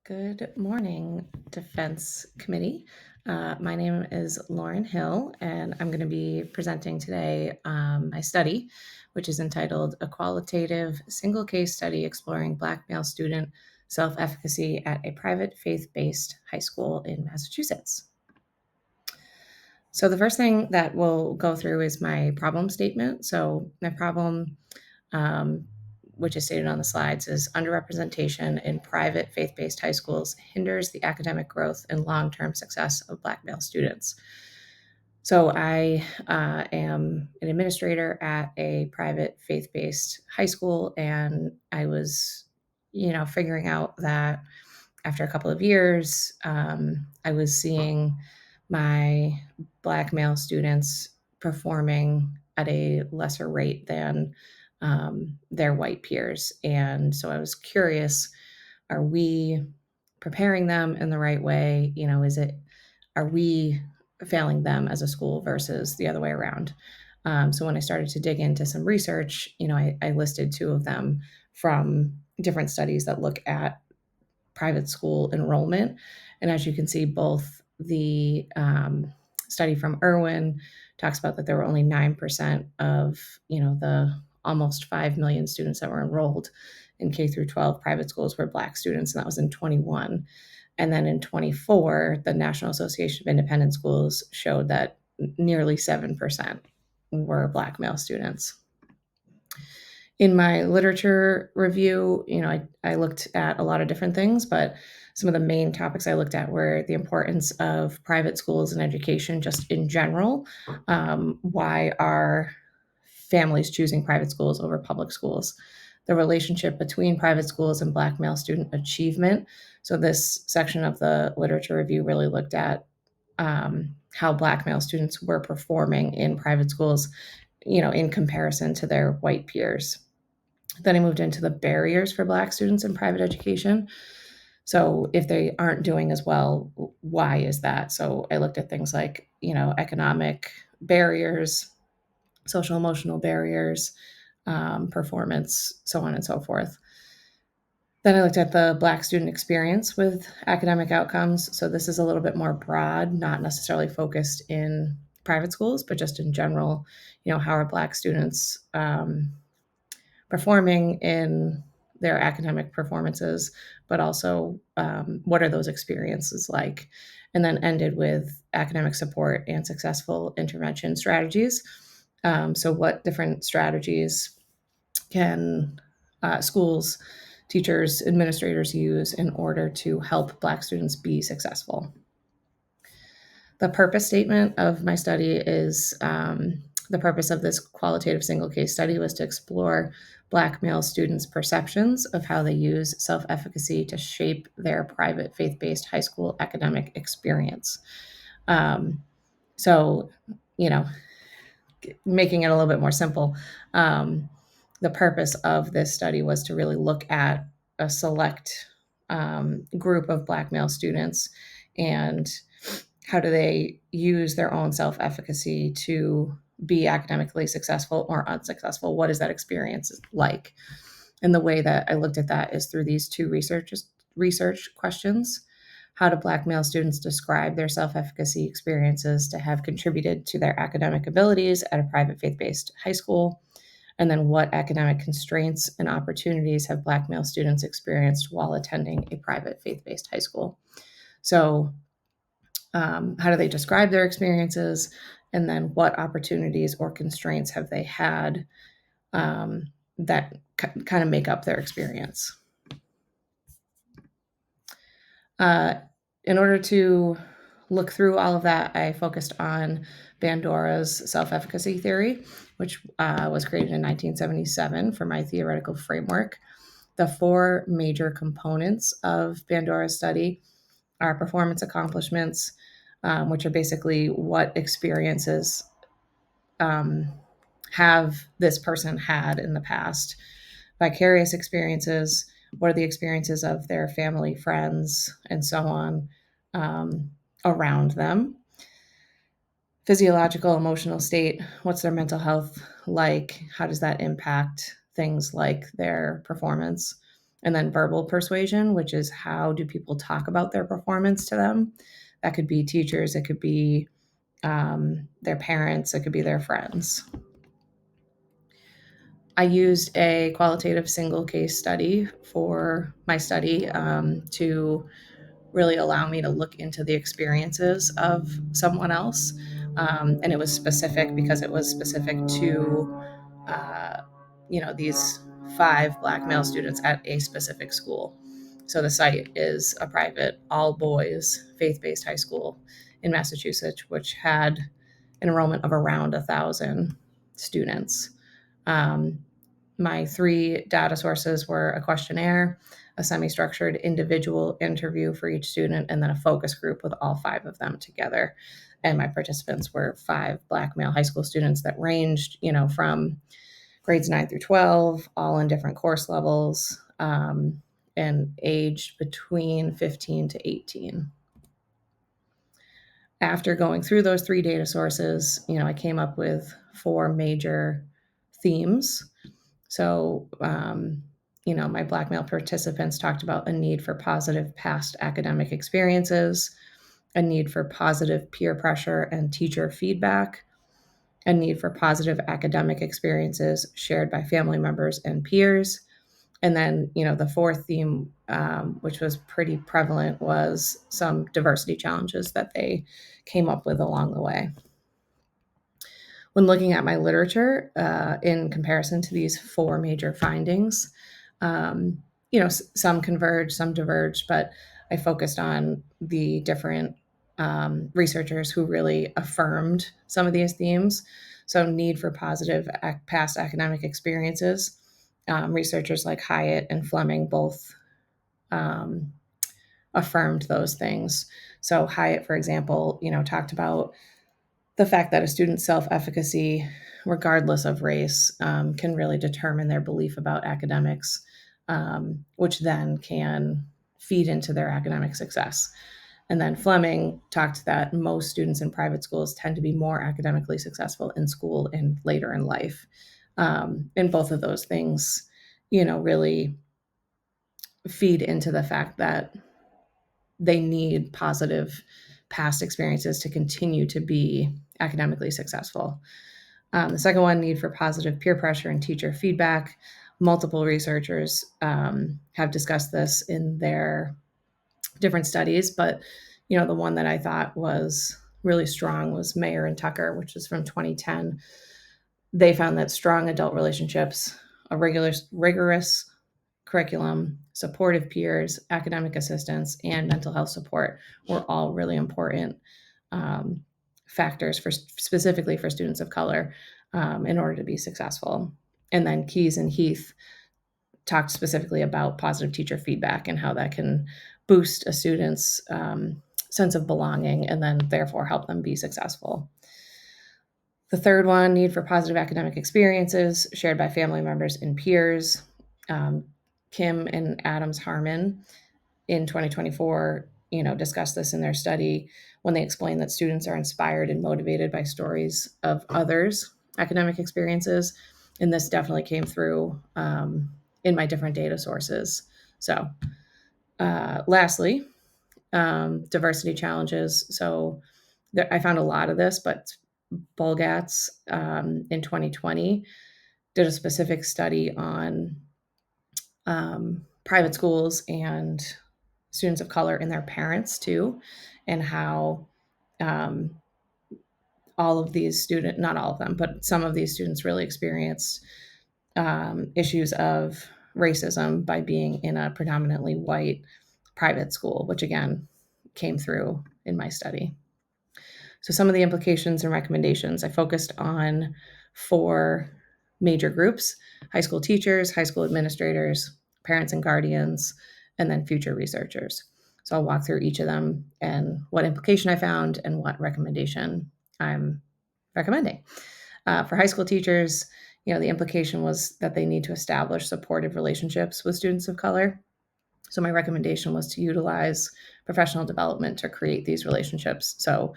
Good morning, Defense Committee. My name is Lauren Hill, and I'm going to be presenting today my study, which is entitled A Qualitative Single Case Study Exploring Black Male Student Self-Efficacy at a Private Faith-Based High School in Massachusetts. So the first thing that we'll go through is my problem statement. So my problem, which is stated on the slides, is underrepresentation in private faith-based high schools hinders the academic growth and long-term success of Black male students. So I am an administrator at a private faith-based high school, and I was, figuring out that after a couple of years, I was seeing my Black male students performing at a lesser rate than their white peers. And so I was curious, are we preparing them in the right way? Are we failing them as a school versus the other way around? So when I started to dig into some research, I listed two of them from different studies that look at private school enrollment. And as you can see, both the study from Irwin talks about that there were only 9% of, the almost 5 million students that were enrolled in K through 12 private schools were Black students, and that was in 21. And then in 24, the National Association of Independent Schools showed that nearly 7% were Black male students. In my literature review, I looked at a lot of different things, but some of the main topics I looked at were the importance of private schools and education just in general. Why are families choosing private schools over public schools? The relationship between private schools and Black male student achievement. So this section of the literature review really looked at how Black male students were performing in private schools, in comparison to their white peers. Then I moved into the barriers for Black students in private education. So if they aren't doing as well, why is that? So I looked at things like, economic barriers, social emotional barriers, performance, so on and so forth. Then I looked at the Black student experience with academic outcomes. So this is a little bit more broad, not necessarily focused in private schools, but just in general, how are Black students performing in their academic performances, but also what are those experiences like? And then ended with academic support and successful intervention strategies. So, what different strategies can schools, teachers, administrators use in order to help Black students be successful? The purpose statement of my study is the purpose of this qualitative single case study was to explore Black male students' perceptions of how they use self efficacy to shape their private faith based high school academic experience. Um, so, you know, making it a little bit more simple, the purpose of this study was to really look at a select group of Black male students and how do they use their own self-efficacy to be academically successful or unsuccessful? What is that experience like? And the way that I looked at that is through these two research questions. How do Black male students describe their self-efficacy experiences to have contributed to their academic abilities at a private faith-based high school? And then what academic constraints and opportunities have Black male students experienced while attending a private faith-based high school? So how do they describe their experiences? And then what opportunities or constraints have they had that kind of make up their experience? In order to look through all of that, I focused on Bandora's self-efficacy theory, which was created in 1977 for my theoretical framework. The four major components of Bandora's study are performance accomplishments, which are basically what experiences have this person had in the past. Vicarious experiences, what are the experiences of their family, friends, and so on around them. Physiological, emotional state, what's their mental health like? How does that impact things like their performance? And then verbal persuasion, which is how do people talk about their performance to them? That could be teachers, it could be their parents, it could be their friends. I used a qualitative single case study for my study to really allow me to look into the experiences of someone else. And it was specific because it was specific to, uh, these 5 Black male students at a specific school. So the site is a private, all boys, faith based high school in Massachusetts, which had an enrollment of around 1,000 students. Um, my 3 data sources were a questionnaire, a semi-structured individual interview for each student, and then a focus group with all 5 of them together. And my participants were 5 Black male high school students that ranged, from grades 9 through 12, all in different course levels, and aged between 15 to 18. After going through those 3 data sources, I came up with 4 major themes. So, my Black male participants talked about a need for positive past academic experiences, a need for positive peer pressure and teacher feedback, a need for positive academic experiences shared by family members and peers. And then, the 4th theme, which was pretty prevalent, was some diversity challenges that they came up with along the way. When looking at my literature in comparison to these 4 major findings, some converge, some diverge, but I focused on the different researchers who really affirmed some of these themes. So, need for positive past academic experiences. Researchers like Hyatt and Fleming both um, affirmed those things. So, Hyatt, for example, talked about the fact that a student's self-efficacy, regardless of race, can really determine their belief about academics, which then can feed into their academic success. And then Fleming talked that most students in private schools tend to be more academically successful in school and later in life. And both of those things, really feed into the fact that they need positive past experiences to continue to be academically successful. The second one, need for positive peer pressure and teacher feedback. Multiple researchers have discussed this in their different studies, but the one that I thought was really strong was Mayer and Tucker, which is from 2010. They found that strong adult relationships, a rigorous curriculum, supportive peers, academic assistance, and mental health support were all really important factors specifically for students of color in order to be successful. And then Keyes and Heath talked specifically about positive teacher feedback and how that can boost a student's sense of belonging and then therefore help them be successful. The third one, need for positive academic experiences shared by family members and peers. Kim and Adams Harmon in 2024, discussed this in their study when they explained that students are inspired and motivated by stories of others' academic experiences. And this definitely came through in my different data sources. So, lastly, diversity challenges. So, I found a lot of this, but Bolgatz in 2020 did a specific study on private schools and students of color and their parents too, and how um, all of these students, not all of them, but some of these students really experienced issues of racism by being in a predominantly white private school, which again came through in my study. So, some of the implications and recommendations I focused on 4 major groups: high school teachers, high school administrators, parents and guardians, and then future researchers. So, I'll walk through each of them and what implication I found and what recommendation I'm recommending. For high school teachers, the implication was that they need to establish supportive relationships with students of color. So, my recommendation was to utilize professional development to create these relationships. So,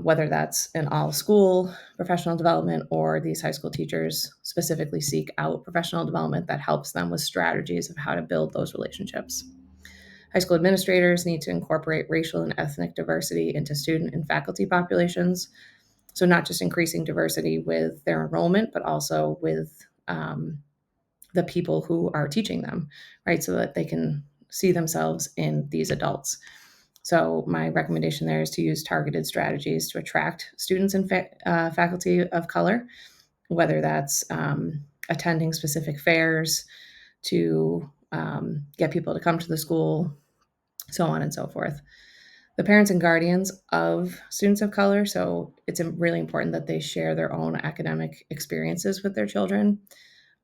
whether that's in all school professional development or these high school teachers specifically seek out professional development that helps them with strategies of how to build those relationships. High school administrators need to incorporate racial and ethnic diversity into student and faculty populations. So, not just increasing diversity with their enrollment, but also with the people who are teaching them, right? So that they can see themselves in these adults. So, my recommendation there is to use targeted strategies to attract students and faculty of color, whether that's attending specific fairs to get people to come to the school, so on and so forth. The parents and guardians of students of color, so it's really important that they share their own academic experiences with their children.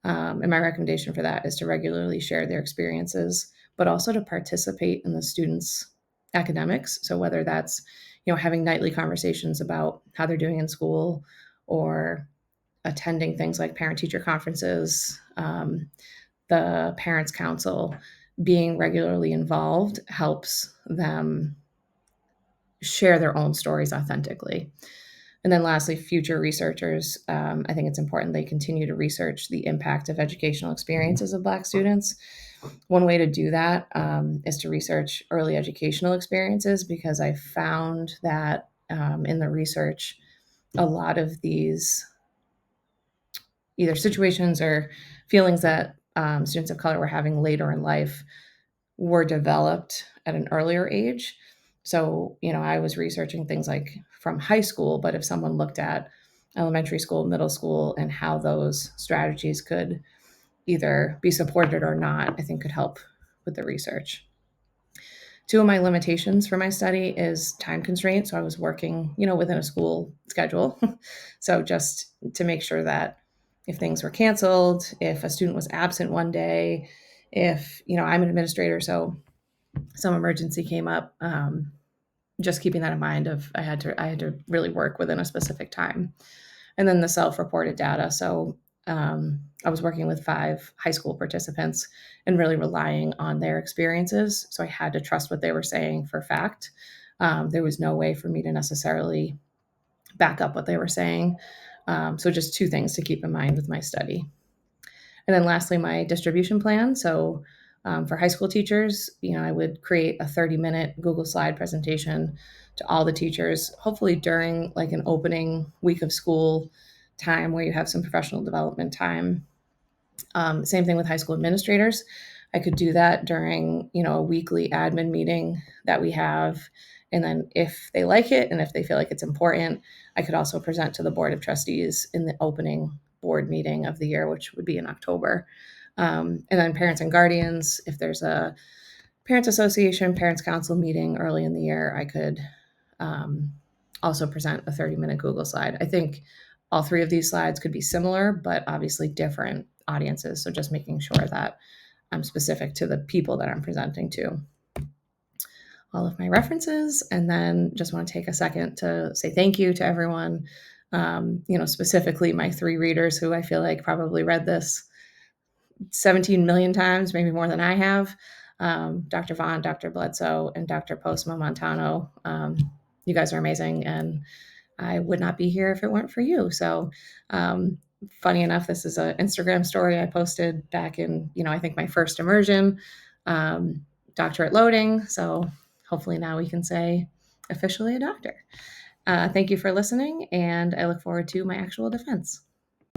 And my recommendation for that is to regularly share their experiences, but also to participate in the students' academics. So whether that's having nightly conversations about how they're doing in school, or attending things like parent-teacher conferences, the Parents' Council, being regularly involved helps them share their own stories authentically. And then lastly, future researchers, I think it's important they continue to research the impact of educational experiences of Black students. One way to do that is to research early educational experiences, because I found that in the research, a lot of these either situations or feelings that students of color were having later in life were developed at an earlier age. So, I was researching things like from high school, but if someone looked at elementary school, middle school, and how those strategies could either be supported or not, I think could help with the research. Two of my limitations for my study is time constraint. So I was working, within a school schedule. So just to make sure that if things were canceled, if a student was absent one day, if, I'm an administrator, so some emergency came up, just keeping that in mind of I had to really work within a specific time. And then the self-reported data. So I was working with 5 high school participants and really relying on their experiences. So I had to trust what they were saying for fact. There was no way for me to necessarily back up what they were saying. So just 2 things to keep in mind with my study. And then lastly, my distribution plan. So for high school teachers, I would create a 30-minute Google slide presentation to all the teachers, hopefully during like an opening week of school time where you have some professional development time. Same thing with high school administrators. I could do that during, a weekly admin meeting that we have. And then if they like it and if they feel like it's important, I could also present to the Board of Trustees in the opening board meeting of the year, which would be in October. And then parents and guardians, if there's a parents association, parents council meeting early in the year, I could also present a 30-minute Google slide. I think all 3 of these slides could be similar, but obviously different audiences. So just making sure that I'm specific to the people that I'm presenting to. All of my references, and then just want to take a second to say thank you to everyone. Specifically my 3 readers who I feel like probably read this 17 million times, maybe more than I have. Dr. Vaughn, Dr. Bledsoe, and Dr. Postma Montano. You guys are amazing, and I would not be here if it weren't for you. So, funny enough, this is an Instagram story I posted back in, I think my first immersion, doctorate loading. So hopefully now we can say officially a doctor. Thank you for listening, and I look forward to my actual defense.